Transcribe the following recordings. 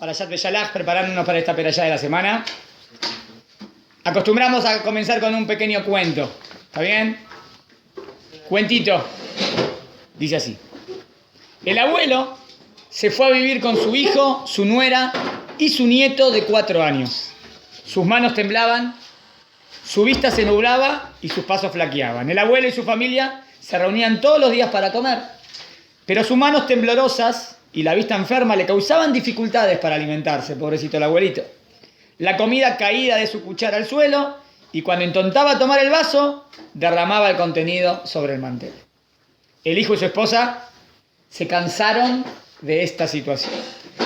Parashat Beshalach, preparándonos para esta perashá de la semana. Acostumbramos a comenzar con un pequeño cuento. ¿Está bien? Cuentito. Dice así. El abuelo se fue a vivir con su hijo, su nuera y su nieto de 4 años. Sus manos temblaban, su vista se nublaba y sus pasos flaqueaban. El abuelo y su familia se reunían todos los días para comer, pero sus manos temblorosas y la vista enferma le causaban dificultades para alimentarse, pobrecito el abuelito. La comida caía de su cuchara al suelo y cuando intentaba tomar el vaso, derramaba el contenido sobre el mantel. El hijo y su esposa se cansaron de esta situación.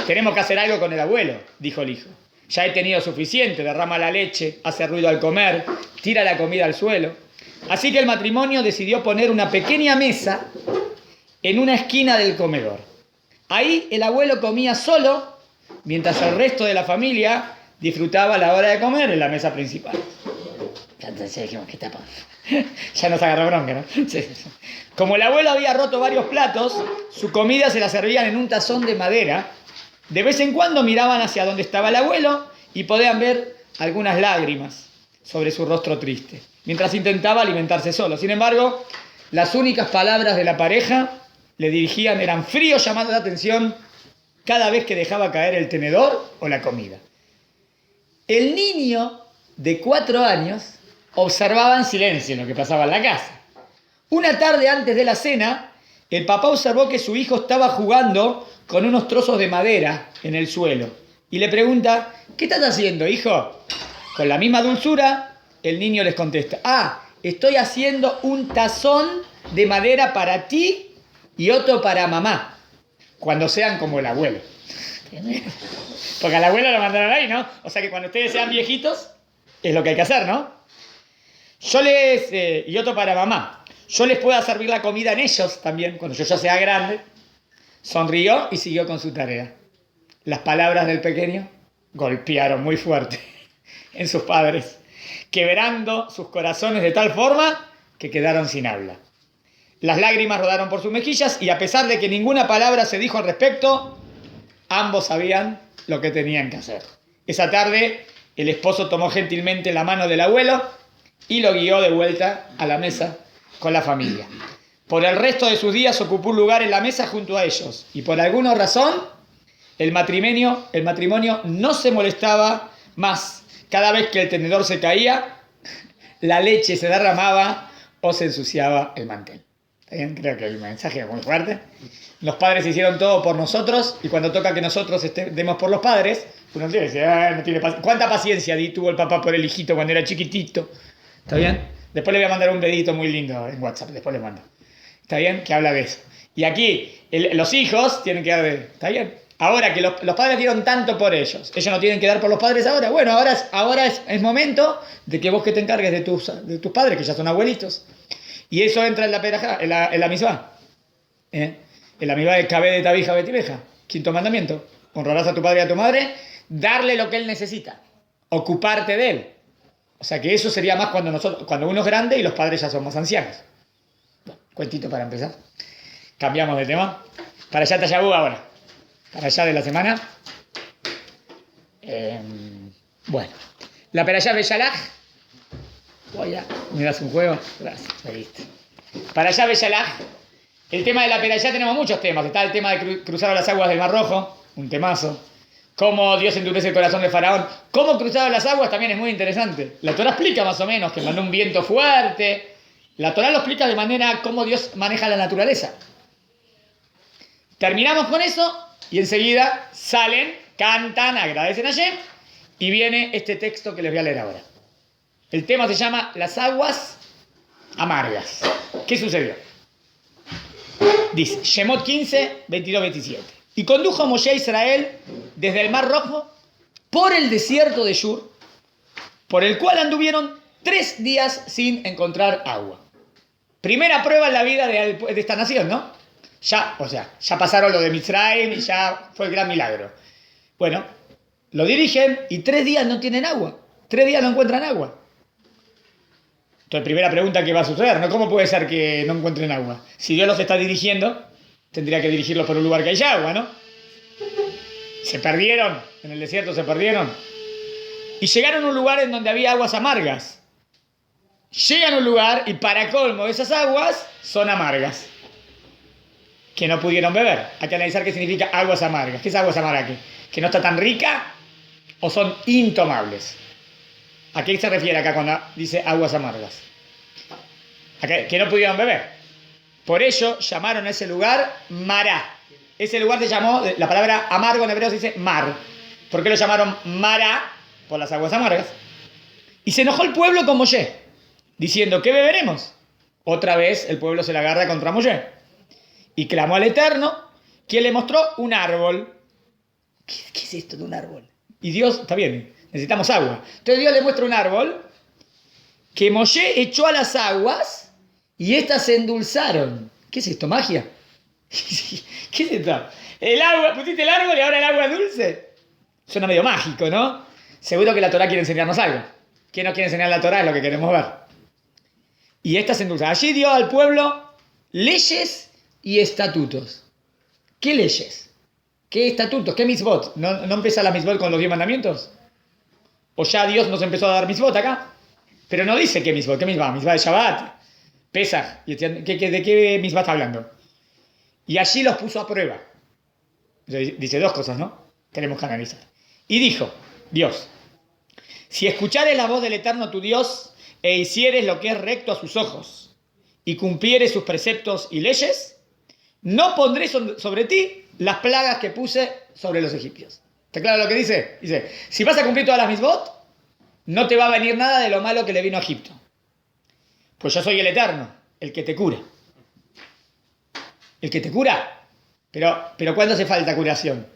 Tenemos que hacer algo con el abuelo, dijo el hijo. Ya he tenido suficiente, derrama la leche, hace ruido al comer, tira la comida al suelo. Así que el matrimonio decidió poner una pequeña mesa en una esquina del comedor. Ahí el abuelo comía solo, mientras el resto de la familia disfrutaba la hora de comer en la mesa principal. Entonces dijimos, ¿qué tapa? Ya nos agarró bronca, ¿no? Sí. Como el abuelo había roto varios platos, su comida se la servían en un tazón de madera. De vez en cuando miraban hacia donde estaba el abuelo y podían ver algunas lágrimas sobre su rostro triste, mientras intentaba alimentarse solo. Sin embargo, las únicas palabras de la pareja le dirigían eran fríos llamando la atención cada vez que dejaba caer el tenedor o la comida. El niño de 4 años observaba en silencio lo que pasaba en la casa. Una tarde antes de la cena, el papá observó que su hijo estaba jugando con unos trozos de madera en el suelo y le pregunta, ¿qué estás haciendo, hijo? Con la misma dulzura, el niño les contesta, estoy haciendo un tazón de madera para ti y otro para mamá, cuando sean como el abuelo. Porque al abuelo lo mandaron ahí, ¿no? O sea que cuando ustedes sean viejitos, es lo que hay que hacer, ¿no? Y otro para mamá. Yo les puedo servir la comida en ellos también, cuando yo ya sea grande. Sonrió y siguió con su tarea. Las palabras del pequeño golpearon muy fuerte en sus padres, quebrando sus corazones de tal forma que quedaron sin habla. Las lágrimas rodaron por sus mejillas y a pesar de que ninguna palabra se dijo al respecto, ambos sabían lo que tenían que hacer. Esa tarde, el esposo tomó gentilmente la mano del abuelo y lo guió de vuelta a la mesa con la familia. Por el resto de sus días ocupó un lugar en la mesa junto a ellos y por alguna razón el matrimonio no se molestaba más. Cada vez que el tenedor se caía, la leche se derramaba o se ensuciaba el mantel. ¿Bien? Creo que el mensaje es muy fuerte. Los padres hicieron todo por nosotros y cuando toca que nosotros demos por los padres, uno dice, no tiene paciencia. ¿Cuánta paciencia tuvo el papá por el hijito cuando era chiquitito? ¿Está bien? Después le voy a mandar un dedito muy lindo en WhatsApp, después le mando. ¿Está bien? Que habla de eso. Y aquí, los hijos tienen que dar de... ¿Está bien? Ahora que los padres dieron tanto por ellos, ¿ellos no tienen que dar por los padres ahora? Bueno, ahora es momento de que vos que te encargues de tus padres, que ya son abuelitos. Y eso entra en la perajá, en la misvá. En la misvá de Kabed de Tabija Betibeja. 5º mandamiento. Honrarás a tu padre y a tu madre, darle lo que él necesita. Ocuparte de él. O sea que eso sería más cuando uno es grande y los padres ya son más ancianos. Bueno, cuentito para empezar. Cambiamos de tema. Para allá Tayabú ahora. Para allá de la semana. Bueno. La Perashá Beshalach. ¿Me das un juego? Gracias. Para allá Beshalach. El tema de la Perashá tenemos muchos temas. Está el tema de cruzar las aguas del Mar Rojo. Un temazo. Cómo Dios endurece el corazón de Faraón. Cómo cruzaron las aguas también es muy interesante. La Torá explica más o menos que mandó un viento fuerte. La Torá lo explica de manera cómo Dios maneja la naturaleza. Terminamos con eso y enseguida salen, cantan, agradecen a Hashem y viene este texto que les voy a leer ahora. El tema se llama Las aguas amargas. ¿Qué sucedió? Dice, Shemot 15, 22-27. Y condujo Moshe a Israel desde el Mar Rojo por el desierto de Shur, por el cual anduvieron 3 días sin encontrar agua. Primera prueba en la vida de esta nación, ¿no? Ya pasaron lo de Mitzrayim y ya fue el gran milagro. Bueno, lo dirigen y 3 días no tienen agua. 3 días no encuentran agua. Entonces, primera pregunta que va a suceder, ¿no? ¿Cómo puede ser que no encuentren agua? Si Dios los está dirigiendo, tendría que dirigirlos por un lugar que haya agua, ¿no? Se perdieron, en el desierto se perdieron. Y llegaron a un lugar en donde había aguas amargas. Llegan a un lugar y para colmo esas aguas son amargas. Que no pudieron beber. Hay que analizar qué significa aguas amargas. ¿Qué es aguas amargas? ¿Que no está tan rica o son intomables? ¿A qué se refiere acá cuando dice aguas amargas? Que no pudieron beber. Por ello llamaron a ese lugar Mará. Ese lugar se llamó, la palabra amargo en hebreo se dice mar. ¿Por qué lo llamaron Mará? Por las aguas amargas. Y se enojó el pueblo con Moshe, diciendo, ¿qué beberemos? Otra vez el pueblo se la agarra contra Moshe. Y clamó al Eterno, quien le mostró un árbol. ¿Qué es esto de un árbol? Y Dios, está bien, necesitamos agua. Entonces Dios le muestra un árbol que Moshe echó a las aguas y estas se endulzaron. ¿Qué es esto? ¿Magia? ¿Qué es esto? El agua, pusiste el árbol y ahora el agua es dulce. Suena medio mágico, ¿no? Seguro que la Torá quiere enseñarnos algo. ¿Quién nos quiere enseñar la Torá? Es lo que queremos ver. Y estas se endulzaron. Allí dio al pueblo leyes y estatutos. ¿Qué leyes? ¿Qué estatutos? ¿Qué mitzvot? ¿No empieza la mitzvot con los 10 mandamientos? ¿O ya Dios nos empezó a dar mitzvot acá? Pero no dice qué mitzvot. ¿Qué mitzvot? Mitzvot de Shabbat, Pesach. ¿De qué mitzvot está hablando? Y allí los puso a prueba. Dice dos cosas, ¿no? Tenemos que analizar. Y dijo, Dios, si escuchares la voz del Eterno tu Dios e hicieres lo que es recto a sus ojos y cumplieres sus preceptos y leyes, no pondré sobre ti las plagas que puse sobre los egipcios. ¿Está claro lo que dice? Dice, si vas a cumplir todas las mitzvot, no te va a venir nada de lo malo que le vino a Egipto. Pues yo soy el Eterno, el que te cura. ¿El que te cura? Pero ¿cuándo hace falta curación?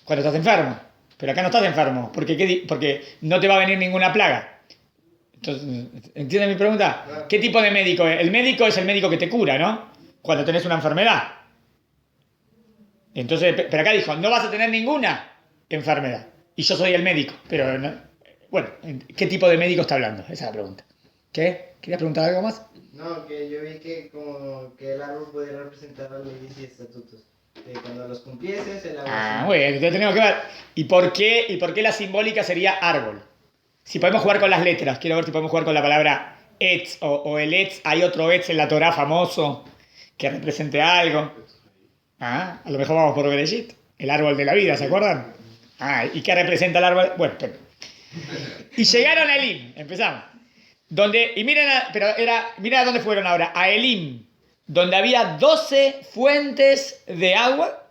Cuando estás enfermo. Pero acá no estás enfermo, porque no te va a venir ninguna plaga. Entonces, ¿entiendes mi pregunta? ¿Qué tipo de médico es? El médico es el médico que te cura, ¿no? Cuando tenés una enfermedad. Entonces, pero acá dijo, no vas a tener ninguna enfermedad. Y yo soy el médico. Pero, bueno, ¿qué tipo de médico está hablando? Esa es la pregunta. ¿Qué? ¿Querías preguntar algo más? No, que yo vi que como que el árbol puede representar las leyes y estatutos. Que cuando los cumplieses, el árbol... Muy bien, entonces tenemos que ver. ¿Y por qué la simbólica sería árbol? Si podemos jugar con las letras, quiero ver si podemos jugar con la palabra etz o el etz. Hay otro etz en la Torá famoso que represente algo. A lo mejor vamos por Bereshit, el árbol de la vida, ¿se acuerdan? ¿Y qué representa el árbol? Bueno, y llegaron a Elim, empezamos. Mira dónde fueron ahora, a Elim, donde había 12 fuentes de agua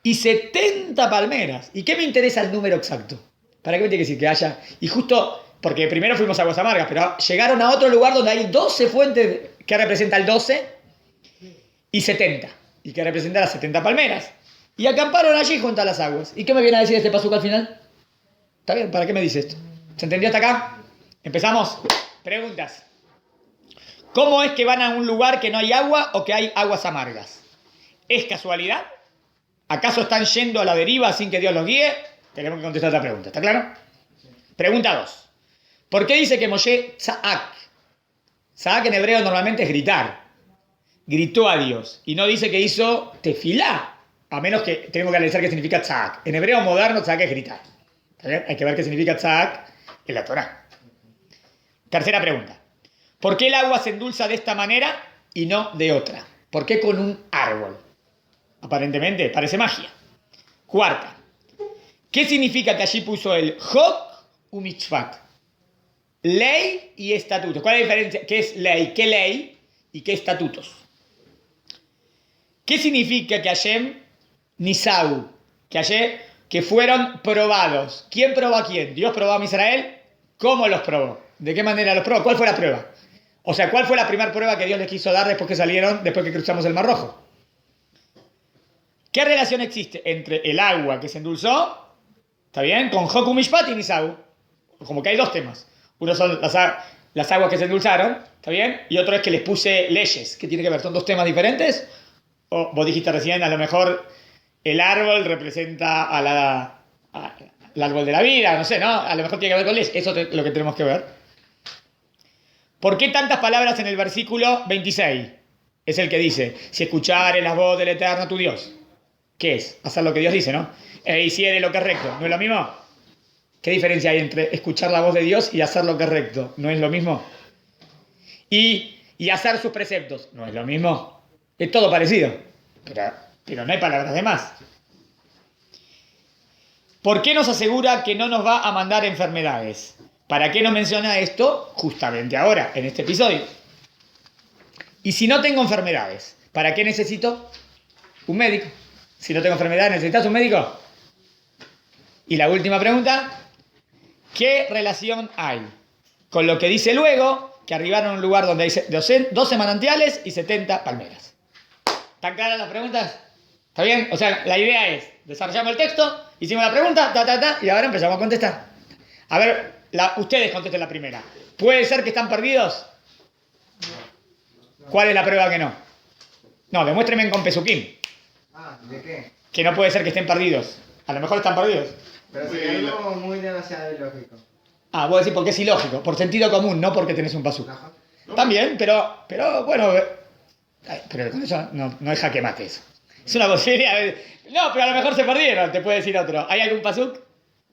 y 70 palmeras. ¿Y qué me interesa el número exacto? ¿Para qué me tiene que decir que haya? Y justo, porque primero fuimos a Aguas Amargas, pero llegaron a otro lugar donde hay 12 fuentes, que representa el 12, y 70, y que representa las 70 palmeras. Y acamparon allí junto a las aguas. ¿Y qué me viene a decir este pasuco al final? ¿Está bien? ¿Para qué me dice esto? ¿Se entendió hasta acá? ¿Empezamos? Preguntas. ¿Cómo es que van a un lugar que no hay agua o que hay aguas amargas? ¿Es casualidad? ¿Acaso están yendo a la deriva sin que Dios los guíe? Tenemos que contestar esta pregunta, ¿está claro? Pregunta 2. ¿Por qué dice que Moshe tza'ak? Tza'ak en hebreo normalmente es gritar. Gritó a Dios. Y no dice que hizo tefilá. A menos que tenemos que analizar qué significa tza'ak. En hebreo moderno tza'ak es gritar. ¿Está bien? Hay que ver qué significa tza'ak en la Torá. Tercera pregunta. ¿Por qué el agua se endulza de esta manera y no de otra? ¿Por qué con un árbol? Aparentemente parece magia. Cuarta. ¿Qué significa que allí puso el Hok u Mitzvat? Ley y estatutos. ¿Cuál es la diferencia? ¿Qué es ley? ¿Qué ley? ¿Y qué estatutos? ¿Qué significa que Hashem Nisau? Que fueron probados. ¿Quién probó a quién? ¿Dios probó a Israel? ¿Cómo los probó? ¿De qué manera los probó? ¿Cuál fue la prueba? O sea, ¿cuál fue la primera prueba que Dios les quiso dar después que cruzamos el Mar Rojo? ¿Qué relación existe entre el agua que se endulzó, ¿está bien?, con Hok u Mishpat y Nisau? Como que hay dos temas. Uno son las aguas que se endulzaron, ¿está bien? Y otro es que les puse leyes. ¿Qué tiene que ver? ¿Son dos temas diferentes? O vos dijiste recién, a lo mejor el árbol representa al árbol de la vida, no sé, ¿no? A lo mejor tiene que ver con leyes. Eso es lo que tenemos que ver. ¿Por qué tantas palabras en el versículo 26? Es el que dice, si escuchares la voz del Eterno tu Dios. ¿Qué es? Hacer lo que Dios dice, ¿no? e hiciere lo que es recto. ¿No es lo mismo? ¿Qué diferencia hay entre escuchar la voz de Dios y hacer lo que es recto? ¿No es lo mismo? Y hacer sus preceptos. ¿No es lo mismo? Es todo parecido. Pero no hay palabras de más. ¿Por qué nos asegura que no nos va a mandar enfermedades? ¿Para qué nos menciona esto? Justamente ahora, en este episodio. Y si no tengo enfermedades, ¿para qué necesito? Un médico. Si no tengo enfermedades, ¿necesitas un médico? Y la última pregunta, ¿qué relación hay con lo que dice luego que arribaron a un lugar donde hay 12 manantiales y 70 palmeras? ¿Están claras las preguntas? ¿Está bien? O sea, la idea es, desarrollamos el texto, hicimos la pregunta, y ahora empezamos a contestar. A ver, ustedes contesten la primera. ¿Puede ser que están perdidos? ¿Cuál es la prueba que no? No, demuéstrenme con Pesukim. ¿De qué? Que no puede ser que estén perdidos. A lo mejor están perdidos. Pero sería algo muy demasiado ilógico. Vos decís porque es ilógico, por sentido común, no porque tenés un pasú. Ajá. También, pero bueno, pero con eso no es jaque mate eso. Es una posibilidad. No, pero a lo mejor se perdieron, te puede decir otro. ¿Hay algún pasuk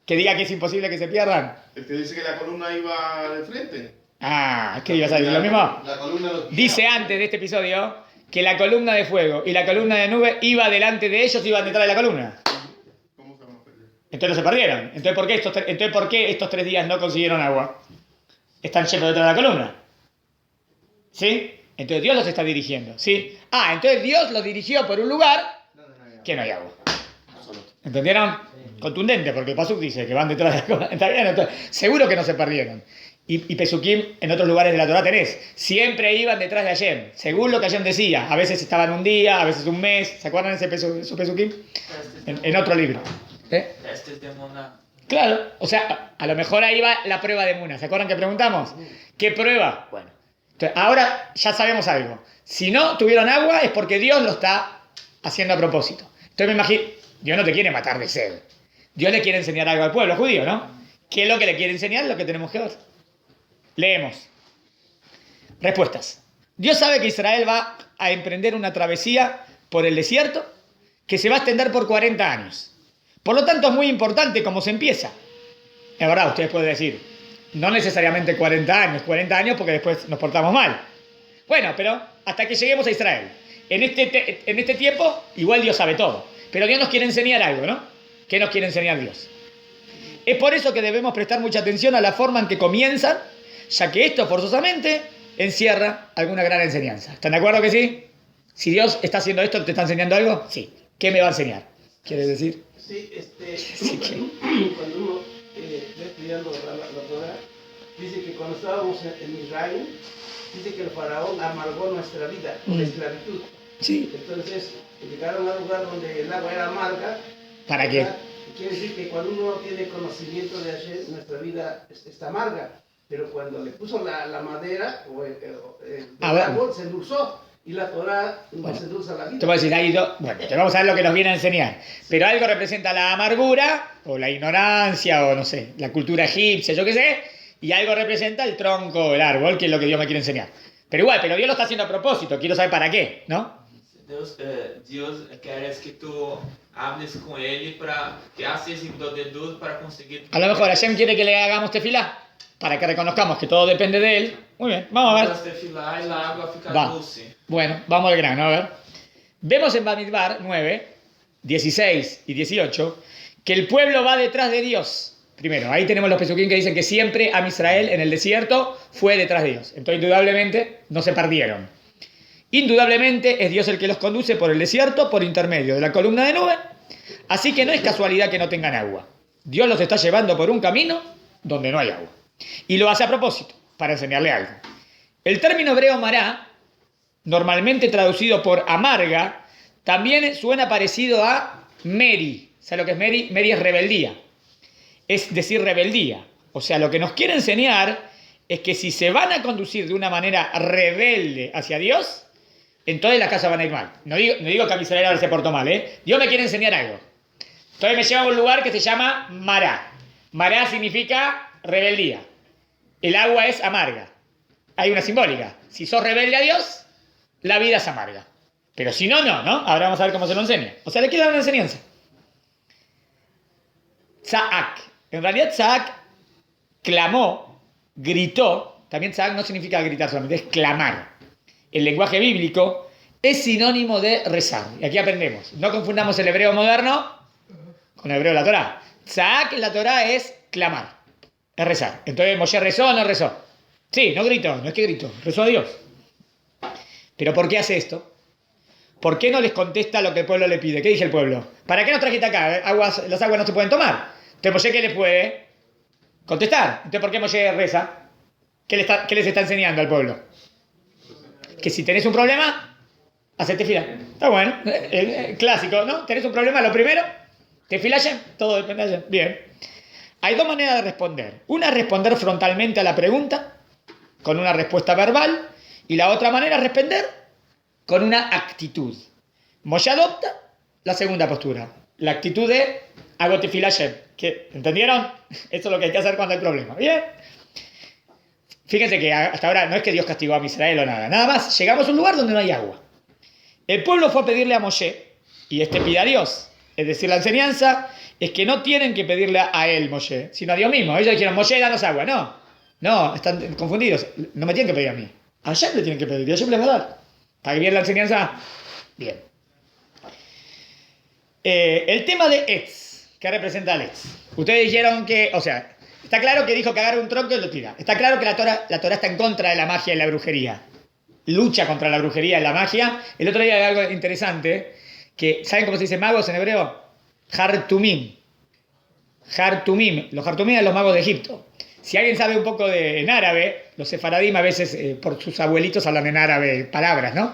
que diga que es imposible que se pierdan? El que dice que la columna iba de frente. ¿Qué ibas a decir? ¿Lo mismo? La columna Dice antes de este episodio que la columna de fuego y la columna de nube iba delante de ellos y iban detrás de la columna. ¿Cómo se van a perder? Entonces no se perdieron. Entonces, ¿por qué estos 3 días no consiguieron agua? Están yendo detrás de la columna. ¿Sí? Entonces Dios los está dirigiendo. ¿Sí? Entonces Dios los dirigió por un lugar que no hay agua. ¿Entendieron? Contundente, porque el pasuk dice que van detrás de la columna. Está bien, entonces, seguro que no se perdieron. Y Pesukim en otros lugares de la Torá tenés. Siempre iban detrás de Hashem, según lo que Hashem decía. A veces estaban un día, a veces un mes. ¿Se acuerdan de su Pesukim? En otro libro. Este es de Mona. Claro, o sea, a lo mejor ahí va la prueba de Muna. ¿Se acuerdan que preguntamos? ¿Qué prueba? Bueno, entonces, ahora ya sabemos algo. Si no tuvieron agua es porque Dios lo está haciendo a propósito. Entonces me imagino, Dios no te quiere matar de sed. Dios le quiere enseñar algo al pueblo judío, ¿no? ¿Qué es lo que le quiere enseñar? Lo que tenemos que ver. Leemos. Respuestas. Dios sabe que Israel va a emprender una travesía por el desierto que se va a extender por 40 años. Por lo tanto, es muy importante cómo se empieza. Es verdad, ustedes pueden decir, no necesariamente 40 años porque después nos portamos mal. Bueno, pero hasta que lleguemos a Israel. En este tiempo, igual Dios sabe todo. Pero Dios nos quiere enseñar algo, ¿no? ¿Qué nos quiere enseñar Dios? Es por eso que debemos prestar mucha atención a la forma en que comienzan, ya que esto forzosamente encierra alguna gran enseñanza. ¿Están de acuerdo que sí? Si Dios está haciendo esto, ¿te está enseñando algo? Sí. ¿Qué me va a enseñar? ¿Quieres decir? Sí, Sí, cuando uno está estudiando la Torah, dice que cuando estábamos en Israel, dice que el faraón amargó nuestra vida con la esclavitud. Sí. Entonces, llegaron a un lugar donde el agua era amarga. ¿Para qué? Quiere decir que cuando uno no tiene conocimiento de Hashem, nuestra vida está amarga. Pero cuando le puso la madera o el árbol, se endulzó. Y la Torah nos endulza la vida. Te voy a decir, te vamos a ver lo que nos viene a enseñar. Pero algo representa la amargura, o la ignorancia, o no sé, la cultura egipcia, yo qué sé. Y algo representa el tronco, el árbol, que es lo que Dios me quiere enseñar. Pero Dios lo está haciendo a propósito. Quiero saber para qué, ¿no? Deus quer que tú hables con Ele para que haces dedos para conseguir. A lo mejor Hashem quiere que le hagamos tefilá, para que reconozcamos que todo depende de Él. Muy bien, vamos a ver. Tefilar y la agua fica Va. dulce. Bueno, vamos al grano, a ver. Vemos en Bamidbar 9, 16 y 18 que el pueblo va detrás de Dios. Primero, ahí tenemos los pesuquín que dicen que siempre Am Israel en el desierto fue detrás de Dios. Entonces, indudablemente, no se perdieron. Indudablemente, es Dios el que los conduce por el desierto por intermedio de la columna de nube. Así que no es casualidad que no tengan agua. Dios los está llevando por un camino donde no hay agua. Y lo hace a propósito, para enseñarle algo. El término hebreo mará, normalmente traducido por amarga, también suena parecido a meri. ¿Sabes lo que es meri? Meri es rebeldía. Es decir, rebeldía. O sea, lo que nos quiere enseñar es que si se van a conducir de una manera rebelde hacia Dios, entonces las cosas van a ir mal. No digo que a Israel ahora se portó mal, ¿eh? Dios me quiere enseñar algo. Entonces me lleva a un lugar que se llama mará. Mará significa rebeldía. El agua es amarga. Hay una simbólica. Si sos rebelde a Dios, la vida es amarga. Pero si no, no. Ahora vamos a ver cómo se lo enseña. O sea, le quiere dar una enseñanza. Tza'ak. En realidad Tza'ak clamó, gritó. También Tza'ak no significa gritar solamente, es clamar. El lenguaje bíblico es sinónimo de rezar. Y aquí aprendemos. No confundamos el hebreo moderno con el hebreo de la Torá. Tza'ak en la Torá es clamar, es rezar. Entonces, ¿Moshe rezó o no rezó? Sí, no gritó, no es que gritó, rezó a Dios. ¿Pero por qué hace esto? ¿Por qué no les contesta lo que el pueblo le pide? ¿Qué dice el pueblo? ¿Para qué nos trajiste acá? Las aguas no se pueden tomar. Entonces, ¿Moshe qué les puede contestar? Entonces, ¿por qué Moshe reza? ¿Qué les está enseñando al pueblo? Que si tenés un problema, hacete fila. Está bueno, clásico, ¿no? Tenés un problema, lo primero, te filas, todo depende de allá. Bien. Hay dos maneras de responder. Una es responder frontalmente a la pregunta, con una respuesta verbal, y la otra manera es responder con una actitud. Moshe adopta la segunda postura, la actitud de hago tefilá Hashem. ¿Entendieron? Eso es lo que hay que hacer cuando hay problema. Bien. Fíjense que hasta ahora no es que Dios castigó a Israel o nada. Nada más, llegamos a un lugar donde no hay agua. El pueblo fue a pedirle a Moshe, y pide a Dios. Es decir, la enseñanza es que no tienen que pedirle a él, Moshe, sino a Dios mismo. Ellos dijeron, Moshe, danos agua. No, están confundidos. No me tienen que pedir a mí. A Hashem le tienen que pedir, y Hashem les va a dar. ¿Está bien la enseñanza? Bien. El tema de Etz, ¿qué representa el Etz? Ustedes dijeron que, está claro que dijo que agarre un tronco y lo tira. Está claro que la Torá está en contra de la magia y la brujería. Lucha contra la brujería y la magia. El otro día hay algo interesante, que ¿saben cómo se dice magos en hebreo? Hartumim. Hartumim. Los Hartumim eran los magos de Egipto. Si alguien sabe un poco en árabe, los sefaradim a veces por sus abuelitos hablan en árabe palabras, ¿no?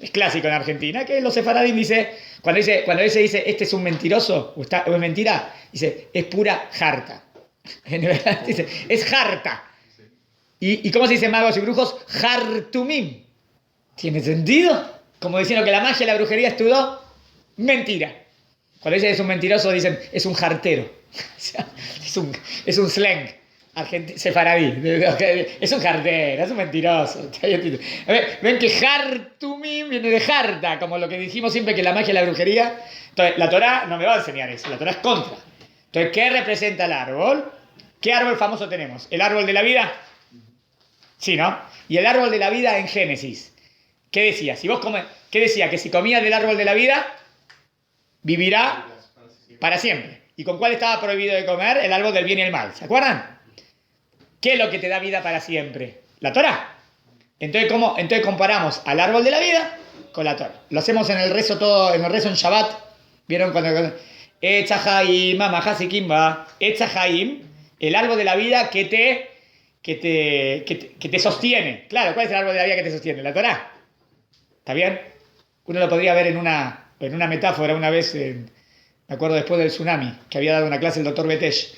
Es clásico en Argentina, que los sefaradim cuando ese dice este es un mentiroso o es mentira, dice es pura jarta. Dice, es jarta. ¿Y cómo se dice magos y brujos? Hartumim. ¿Tiene sentido? Como diciendo que la magia y la brujería es todo mentira. Cuando dicen es un mentiroso, dicen es un jartero. Es un slang sefaradí. Es un jartero, es un mentiroso. A ver, ven que Hartumim viene de jarta, como lo que dijimos siempre que la magia y la brujería. Entonces, la Torá no me va a enseñar eso, la Torá es contra. Entonces, ¿qué representa el árbol? ¿Qué árbol famoso tenemos? ¿El árbol de la vida? Sí, ¿no? Y el árbol de la vida en Génesis. ¿Qué decía? ¿Qué decía? Que si comías del árbol de la vida, vivirá para siempre. ¿Y con cuál estaba prohibido de comer? El árbol del bien y el mal. ¿Se acuerdan? ¿Qué es lo que te da vida para siempre? La Torá. Entonces comparamos al árbol de la vida con la Torá. Lo hacemos en el rezo en Shabbat. ¿Vieron cuando Etzahaim, Mamahasikim, Etzahaim, el árbol de la vida que te sostiene? Claro, ¿cuál es el árbol de la vida que te sostiene? La Torá. ¿Está bien? Uno lo podría ver en una metáfora una vez, me acuerdo después del tsunami, que había dado una clase el doctor Betesh,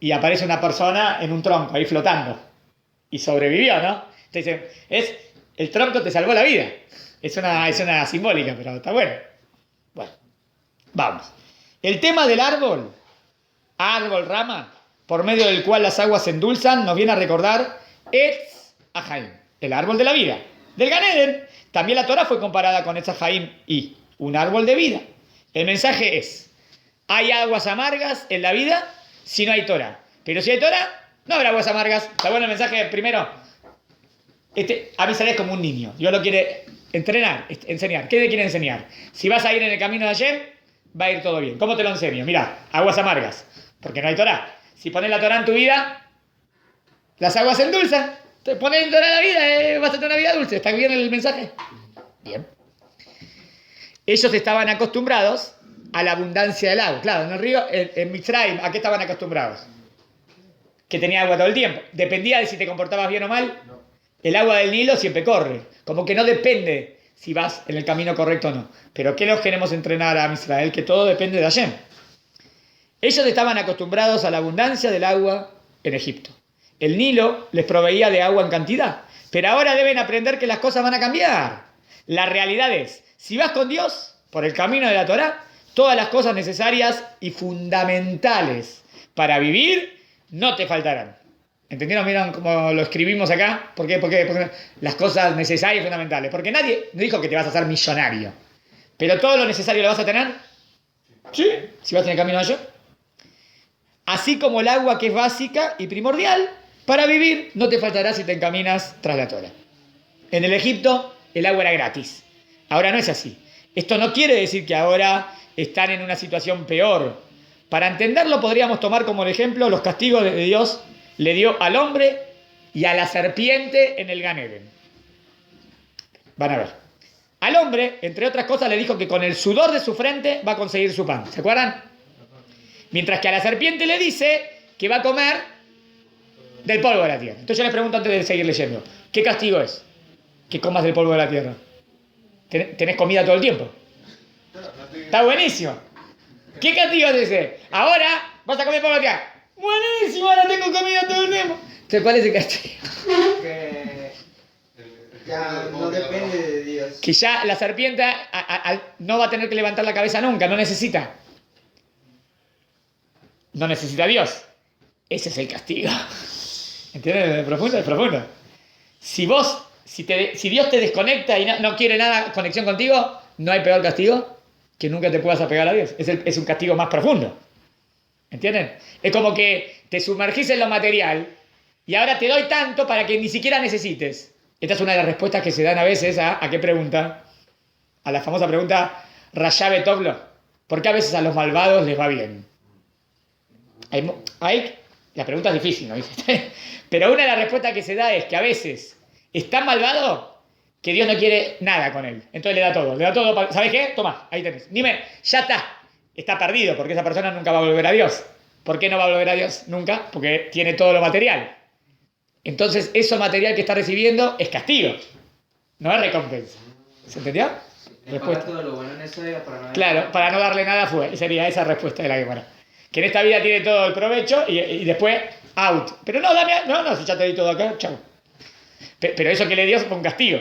y aparece una persona en un tronco ahí flotando, y sobrevivió, ¿no? Entonces, el tronco te salvó la vida. Es una simbólica, pero está bueno. Bueno, vamos. El tema del árbol, rama, por medio del cual las aguas se endulzan, nos viene a recordar Etz Haim, el árbol de la vida, del Gan Eden. También la Torá fue comparada con Etz Haim y un árbol de vida. El mensaje es, hay aguas amargas en la vida si no hay Torá. Pero si hay Torá, no habrá aguas amargas. Está bueno el mensaje primero. A mí sale como un niño. Dios lo quiere entrenar, enseñar. ¿Qué te quiere enseñar? Si vas a ir en el camino de Hashem, va a ir todo bien. ¿Cómo te lo enseño? Mira, aguas amargas, porque no hay Torá. Si pones la Torá en tu vida, las aguas se endulzan. Te pones en Torá en la vida, vas a tener una vida dulce. ¿Está bien el mensaje? Bien. Ellos estaban acostumbrados a la abundancia del agua. Claro, en el río, en Mitzrayim, ¿a qué estaban acostumbrados? Que tenía agua todo el tiempo. Dependía de si te comportabas bien o mal. No. El agua del Nilo siempre corre. Como que no depende si vas en el camino correcto o no. Pero ¿qué nos queremos entrenar a Israel? Que todo depende de Hashem. Ellos estaban acostumbrados a la abundancia del agua en Egipto. El Nilo les proveía de agua en cantidad. Pero ahora deben aprender que las cosas van a cambiar. La realidad es, si vas con Dios por el camino de la Torá, todas las cosas necesarias y fundamentales para vivir no te faltarán. ¿Entendieron? ¿Vieron cómo lo escribimos acá? ¿Por qué? Porque las cosas necesarias y fundamentales. Porque nadie no dijo que te vas a hacer millonario. Pero todo lo necesario lo vas a tener. Sí. Si vas en el camino de Dios. así como el agua que es básica y primordial para vivir, no te faltará si te encaminas tras la Torá. En el Egipto el agua era gratis. Ahora no es así. Esto no quiere decir que ahora están en una situación peor. Para entenderlo podríamos tomar como ejemplo los castigos que Dios le dio al hombre y a la serpiente en el Gan Eden. Van a ver. Al hombre, entre otras cosas, le dijo que con el sudor de su frente va a conseguir su pan. ¿Se acuerdan? Mientras que a la serpiente le dice que va a comer del polvo de la tierra. Entonces yo les pregunto antes de seguir leyendo, ¿qué castigo es? Que comas del polvo de la tierra. ¿Tenés comida todo el tiempo? Está buenísimo. ¿Qué castigo es ese? Ahora vas a comer polvo de la tierra. Buenísimo, ahora tengo comida todo el tiempo. Entonces, ¿cuál es el castigo? Que ya no depende de Dios. Que ya la serpiente no va a tener que levantar la cabeza nunca, no necesita. No necesita a Dios. Ese es el castigo. ¿Entiendes? Es profundo, es profundo. Si Dios te desconecta y no quiere nada conexión contigo, no hay peor castigo que nunca te puedas apegar a Dios. Es un castigo más profundo. ¿Entienden? Es como que te sumergís en lo material y ahora te doy tanto para que ni siquiera necesites. Esta es una de las respuestas que se dan a veces ¿a qué pregunta? A la famosa pregunta Rayá Tovlo. ¿Por qué a veces a los malvados les va bien? La pregunta es difícil, ¿no? Pero una de las respuestas que se da es que a veces es tan malvado que Dios no quiere nada con él. Entonces le da todo. ¿Sabes qué? Toma, ahí tenés. Dime, ya está. Está perdido porque esa persona nunca va a volver a Dios. ¿Por qué no va a volver a Dios nunca? Porque tiene todo lo material. Entonces eso material que está recibiendo es castigo. No es recompensa. ¿Se entendió? Respuesta. Todo lo bueno en esa vida para no claro, para no darle nada sería esa respuesta de la Gemara. Que en esta vida tiene todo el provecho y después out. Pero no, si ya te di todo acá, chau. Pero eso que le dio fue un castigo,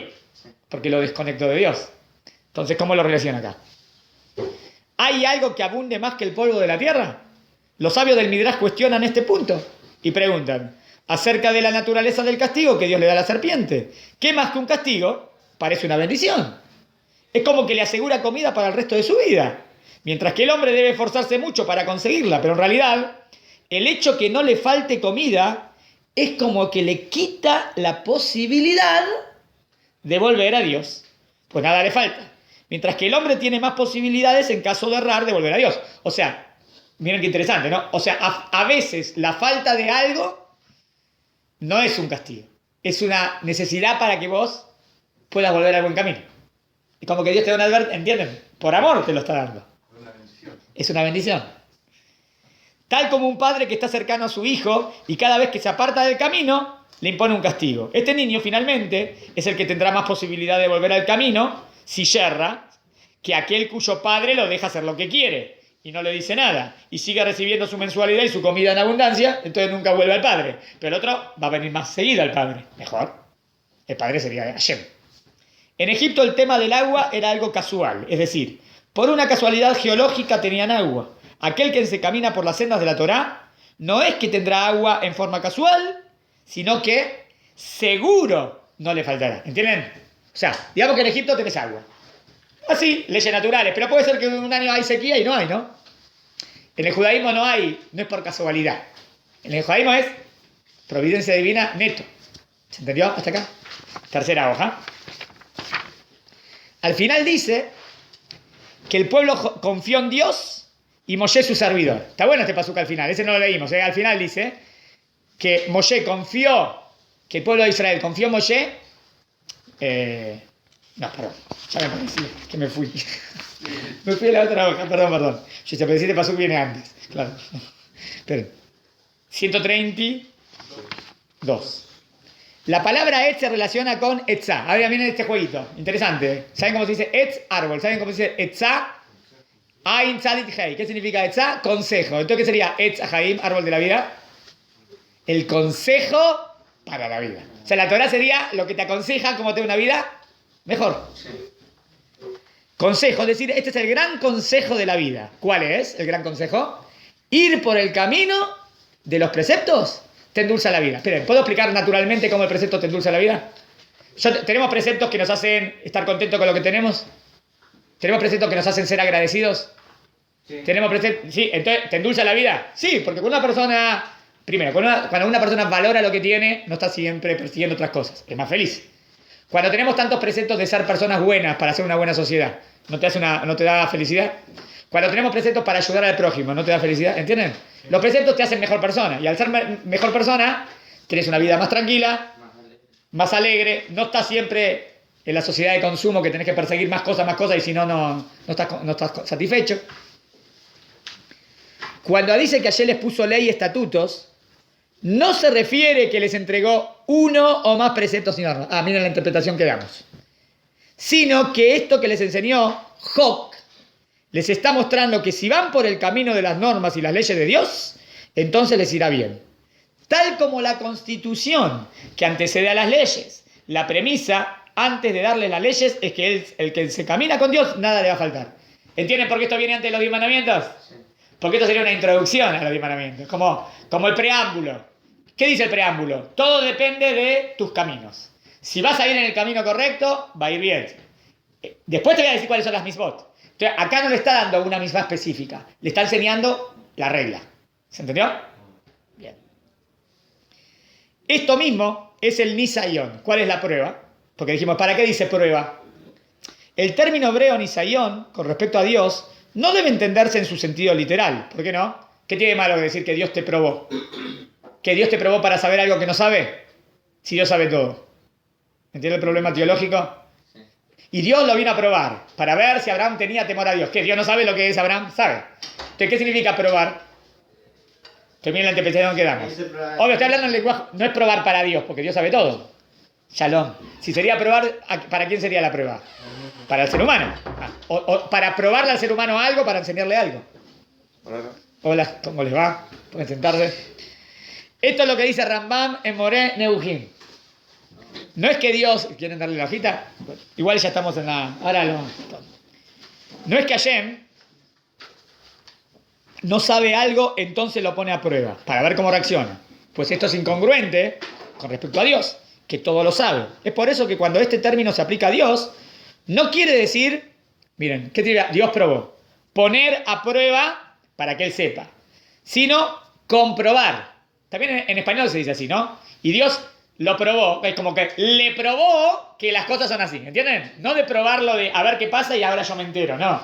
porque lo desconectó de Dios. Entonces, ¿cómo lo relaciona acá? ¿Hay algo que abunde más que el polvo de la tierra? Los sabios del Midrash cuestionan este punto y preguntan acerca de la naturaleza del castigo que Dios le da a la serpiente. ¿Qué más que un castigo? Parece una bendición. Es como que le asegura comida para el resto de su vida. Mientras que el hombre debe esforzarse mucho para conseguirla, pero en realidad el hecho que no le falte comida es como que le quita la posibilidad de volver a Dios. Pues nada le falta. Mientras que el hombre tiene más posibilidades en caso de errar de volver a Dios. O sea, miren qué interesante, ¿no? O sea, a veces la falta de algo no es un castigo. Es una necesidad para que vos puedas volver al buen camino. Es como que Dios te da una advertencia, ¿entienden? Por amor te lo está dando. Es una bendición. Tal como un padre que está cercano a su hijo y cada vez que se aparta del camino, le impone un castigo. Este niño, finalmente, es el que tendrá más posibilidad de volver al camino si yerra, que aquel cuyo padre lo deja hacer lo que quiere y no le dice nada y sigue recibiendo su mensualidad y su comida en abundancia, entonces nunca vuelve al padre. Pero el otro va a venir más seguido al padre. Mejor. El padre sería Hashem. En Egipto el tema del agua era algo casual, es decir, por una casualidad geológica tenían agua. Aquel que se camina por las sendas de la Torá no es que tendrá agua en forma casual, sino que seguro no le faltará. ¿Entienden? O sea, digamos que en Egipto tenés agua. Así, leyes naturales, pero puede ser que un año hay sequía y no hay, ¿no? En el judaísmo no es por casualidad. En el judaísmo es providencia divina neto. ¿Se entendió hasta acá? Tercera hoja. Al final dice que el pueblo confió en Dios y Moshe su servidor. Está bueno este pasuk al final, ese no lo leímos. Al final dice que Moshe confió, que el pueblo de Israel confió en Moshe. No, perdón, ya me parecí que me fui. Me fui a la otra hoja, perdón. Yo te pensé que este pasuk viene antes, claro. Esperen. 132. La palabra etz se relaciona con etzá. Ahora viene este jueguito. Interesante. ¿Saben cómo se dice etz? Árbol. ¿Saben cómo se dice etzá? Ain tzadit hei. ¿Qué significa etzá? Consejo. Entonces, ¿qué sería etz haim, árbol de la vida? El consejo para la vida. O sea, la Torah sería lo que te aconseja cómo tener una vida mejor. Consejo, es decir, este es el gran consejo de la vida. ¿Cuál es el gran consejo? Ir por el camino de los preceptos te endulza la vida. Esperen, ¿puedo explicar naturalmente cómo el precepto te endulza la vida? ¿Tenemos preceptos que nos hacen estar contentos con lo que tenemos? ¿Tenemos preceptos que nos hacen ser agradecidos? Sí. Tenemos preceptos. Sí, entonces, ¿te endulza la vida? Sí, porque cuando una persona. Primero, cuando una persona valora lo que tiene, no está siempre persiguiendo otras cosas. Es más feliz. Cuando tenemos tantos preceptos de ser personas buenas para hacer una buena sociedad, ¿no te da felicidad? Cuando tenemos preceptos para ayudar al prójimo, ¿no te da felicidad? ¿Entienden? Los preceptos te hacen mejor persona. Y al ser mejor persona, tienes una vida más tranquila, más alegre. No estás siempre en la sociedad de consumo que tenés que perseguir más cosas, y si no, no estás satisfecho. Cuando dice que ayer les puso ley y estatutos, no se refiere que les entregó uno o más preceptos y normas. Miren la interpretación que damos. Sino que esto que les enseñó Joc les está mostrando que si van por el camino de las normas y las leyes de Dios, entonces les irá bien. Tal como la Constitución que antecede a las leyes. La premisa antes de darles las leyes es que el que se camina con Dios, nada le va a faltar. ¿Entienden por qué esto viene antes de los 10 mandamientos? Porque esto sería una introducción a los 10 mandamientos, como el preámbulo. ¿Qué dice el preámbulo? Todo depende de tus caminos. Si vas a ir en el camino correcto, va a ir bien. Después te voy a decir cuáles son las misbot. Entonces, acá no le está dando una misma específica, le está enseñando la regla. ¿Se entendió? Bien. Esto mismo es el nisayón. ¿Cuál es la prueba? Porque dijimos, ¿para qué dice prueba? El término hebreo nisayón, con respecto a Dios, no debe entenderse en su sentido literal. ¿Por qué no? ¿Qué tiene de malo decir que Dios te probó? ¿Que Dios te probó para saber algo que no sabe? Si Dios sabe todo. ¿Entiende el problema teológico? Sí. Y Dios lo vino a probar para ver si Abraham tenía temor a Dios. ¿Qué? ¿Dios no sabe lo que es Abraham? Sabe. Entonces, ¿qué significa probar? Que miren la interpretación que damos. Obvio, estoy hablando en lenguaje. No es probar para Dios, porque Dios sabe todo. Shalom. Si sería probar, ¿para quién sería la prueba? Para el ser humano. O para probarle al ser humano algo, para enseñarle algo. Hola, ¿cómo les va? Pueden sentarse. Esto es lo que dice Rambam en Moré Nebuchim. No es que Dios... ¿Quieren darle la hojita? Igual ya estamos en la... Ahora lo... No es que Hashem no sabe algo, entonces lo pone a prueba, para ver cómo reacciona. Pues esto es incongruente con respecto a Dios, que todo lo sabe. Es por eso que cuando este término se aplica a Dios, no quiere decir... Miren, ¿qué diría? Dios probó. Poner a prueba para que Él sepa. Sino comprobar. También en español se dice así, ¿no? Y Dios lo probó, es como que le probó que las cosas son así, ¿entienden? No de probarlo de a ver qué pasa y ahora yo me entero, no.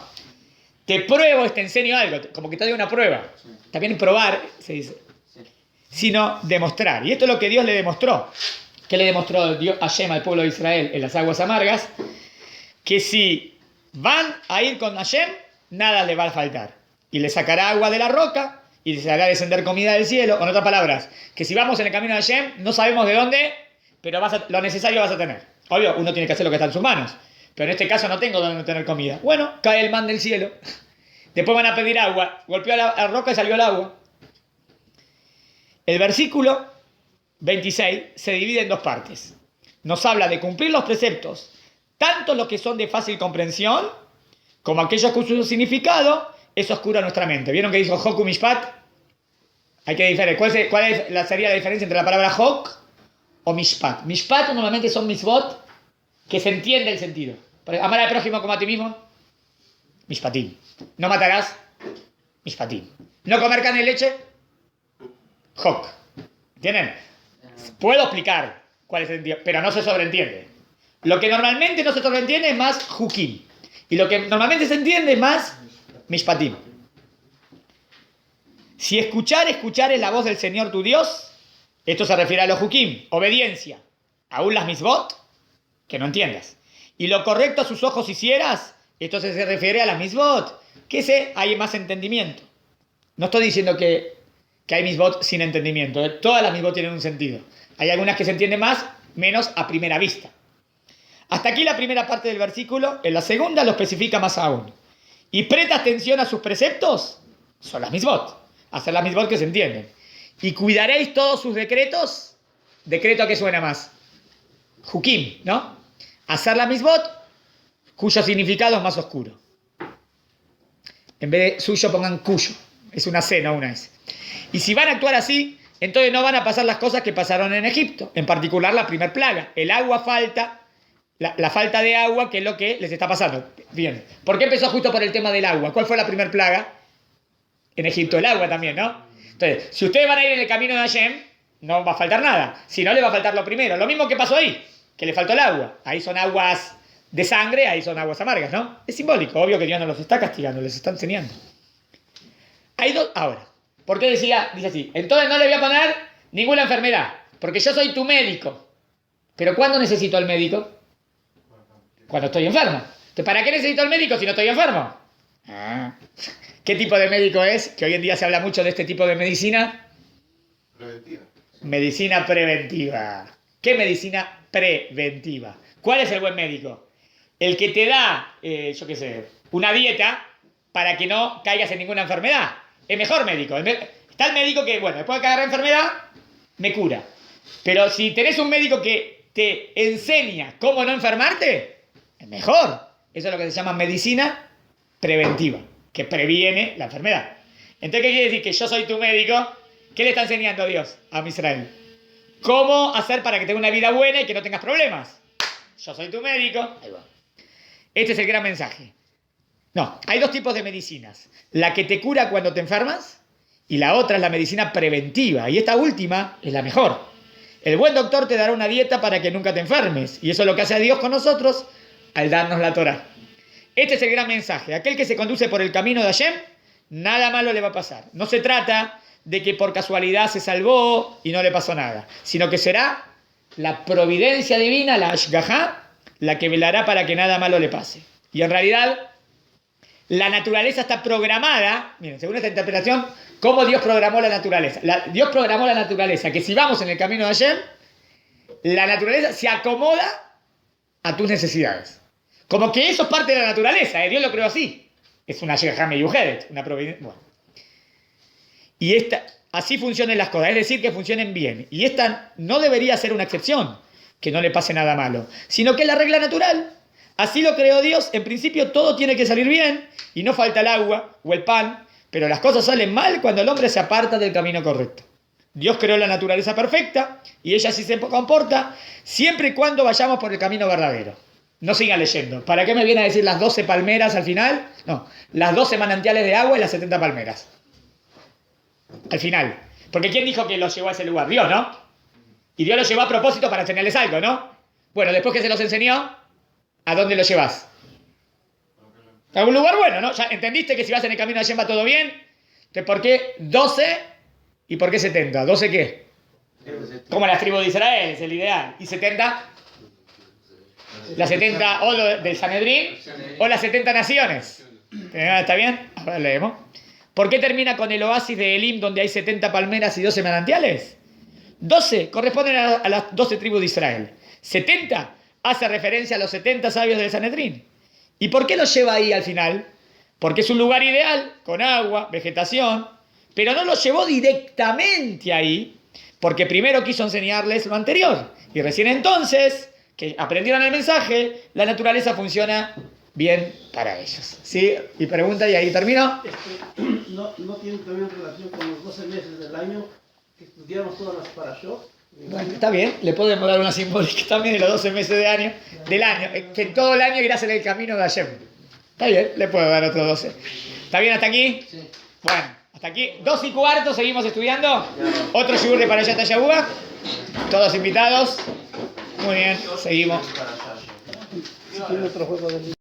Te pruebo, te enseño algo, como que te doy una prueba. Sí. También probar, se dice. Sí. Sino demostrar. Y esto es lo que Dios le demostró. ¿Qué le demostró Dios a Hashem, al pueblo de Israel, en las aguas amargas? Que si van a ir con Hashem, nada le va a faltar. Y le sacará agua de la roca y les hará descender comida del cielo. En otras palabras, que si vamos en el camino de Hashem, no sabemos de dónde, pero lo necesario vas a tener. Obvio, uno tiene que hacer lo que está en sus manos. Pero en este caso no tengo dónde tener comida. Bueno, cae el man del cielo. Después van a pedir agua. Golpeó la roca y salió el agua. El versículo 26 se divide en dos partes. Nos habla de cumplir los preceptos, tanto los que son de fácil comprensión, como aquellos cuyo significado es oscuro a nuestra mente. ¿Vieron que dijo Hok u Mishpat? Hay que diferir. ¿Cuál sería la diferencia entre la palabra Hok o Mishpat? Mishpat normalmente son misbot que se entiende el sentido. Amar al prójimo como a ti mismo. Mishpatim. No matarás. Mishpatim. No comer carne y leche. Hok. ¿Entienden? Puedo explicar cuál es el sentido, pero no se sobreentiende. Lo que normalmente no se sobreentiende es más Hukim. Y lo que normalmente se entiende es más Mishpatim. Si escuchar es la voz del Señor tu Dios, esto se refiere a los Hukim, obediencia. Aún las Misbot, que no entiendas. Y lo correcto a sus ojos hicieras, esto se refiere a las Misbot, que hay más entendimiento. No estoy diciendo que hay Misbot sin entendimiento. Todas las Misbot tienen un sentido. Hay algunas que se entienden más, menos a primera vista. Hasta aquí la primera parte del versículo. En la segunda lo especifica más aún. Y presta atención a sus preceptos, son las misbot. Hacer las misbot que se entienden. Y cuidaréis todos sus decretos. ¿Decreto a qué suena más? Hukim, ¿no? Hacer las misbot, cuyo significado es más oscuro. En vez de suyo pongan cuyo. Es una C, no una S. Y si van a actuar así, entonces no van a pasar las cosas que pasaron en Egipto. En particular la primer plaga. El agua falta. La falta de agua, que es lo que les está pasando. Bien. ¿Por qué empezó justo por el tema del agua? ¿Cuál fue la primera plaga? en Egipto, el agua también, ¿no? Entonces, si ustedes van a ir en el camino de Hashem, no va a faltar nada. Si no, le va a faltar lo primero. Lo mismo que pasó ahí, que le faltó el agua. Ahí son aguas de sangre, ahí son aguas amargas, ¿no? Es simbólico, obvio que Dios no los está castigando, les está enseñando. Hay dos. Ahora, ¿por qué dice así? Entonces no le voy a poner ninguna enfermedad, porque yo soy tu médico. Pero ¿cuándo necesito al médico? Cuando estoy enfermo. Entonces, ¿para qué necesito al médico si no estoy enfermo? ¿Qué tipo de médico es? Que hoy en día se habla mucho de este tipo de medicina. Preventiva. Medicina preventiva. ¿Qué medicina preventiva? ¿Cuál es el buen médico? El que te da, yo qué sé, una dieta para que no caigas en ninguna enfermedad. El mejor médico. Está el médico que, bueno, después de caer en enfermedad, me cura. Pero si tenés un médico que te enseña cómo no enfermarte, es mejor. Eso es lo que se llama medicina preventiva, que previene la enfermedad. Entonces, ¿qué quiere decir? Que yo soy tu médico. ¿Qué le está enseñando Dios a Israel? ¿Cómo hacer para que tenga una vida buena y que no tengas problemas? Yo soy tu médico. Ahí va. Este es el gran mensaje. No, hay dos tipos de medicinas. La que te cura cuando te enfermas y la otra es la medicina preventiva. Y esta última es la mejor. El buen doctor te dará una dieta para que nunca te enfermes. Y eso es lo que hace Dios con nosotros al darnos la Torá. Este es el gran mensaje. Aquel que se conduce por el camino de Hashem, nada malo le va a pasar. No se trata de que por casualidad se salvó y no le pasó nada, sino que será la providencia divina, la Ashgahá, la que velará para que nada malo le pase. Y en realidad, la naturaleza está programada, miren, según esta interpretación, ¿cómo Dios programó la naturaleza? Dios programó la naturaleza, que si vamos en el camino de Hashem, la naturaleza se acomoda a tus necesidades. Como que eso es parte de la naturaleza, Dios lo creó así. Es una Ashgahá meyuhedet, una providencia. Bueno. Y así funcionan las cosas, es decir, que funcionen bien. Y esta no debería ser una excepción, que no le pase nada malo, sino que es la regla natural. Así lo creó Dios, en principio todo tiene que salir bien, y no falta el agua o el pan, pero las cosas salen mal cuando el hombre se aparta del camino correcto. Dios creó la naturaleza perfecta, y ella sí se comporta, siempre y cuando vayamos por el camino verdadero. No sigan leyendo. ¿Para qué me viene a decir las 12 palmeras al final? No, las 12 manantiales de agua y las 70 palmeras. Al final. Porque ¿quién dijo que los llevó a ese lugar? Dios, ¿no? Y Dios los llevó a propósito para enseñarles algo, ¿no? Bueno, después que se los enseñó, ¿a dónde los llevas? A un lugar bueno, ¿no? Ya entendiste que si vas en el camino de Hashem va todo bien. Entonces, ¿por qué 12 y por qué 70? ¿12 qué? Como las tribus de Israel, es el ideal. ¿Y 70? Las 70 o del Sanedrín o las 70 naciones. ¿Está bien? A ver, leemos. ¿Por qué termina con el oasis de Elim donde hay 70 palmeras y 12 manantiales? 12 corresponden a las 12 tribus de Israel. 70 hace referencia a los 70 sabios del Sanedrín. ¿Y por qué los lleva ahí al final? Porque es un lugar ideal, con agua, vegetación, pero no los llevó directamente ahí, porque primero quiso enseñarles lo anterior. Y recién entonces, que aprendieron el mensaje, la naturaleza funciona bien para ellos. ¿Sí? Y pregunta, y ahí termino. ¿No tiene también relación con los 12 meses del año que estudiamos todas las parashot? Bueno, está bien, le podemos dar una simbólica también de los 12 meses del año, que en todo el año irás en el camino de Hashem. Está bien, le puedo dar otros 12. ¿Está bien hasta aquí? Sí. Bueno, hasta aquí. 2:15, seguimos estudiando. Otro shiur de Parashat Shavua. Todos invitados. Muy bien, seguimos. Si tiene otro juego de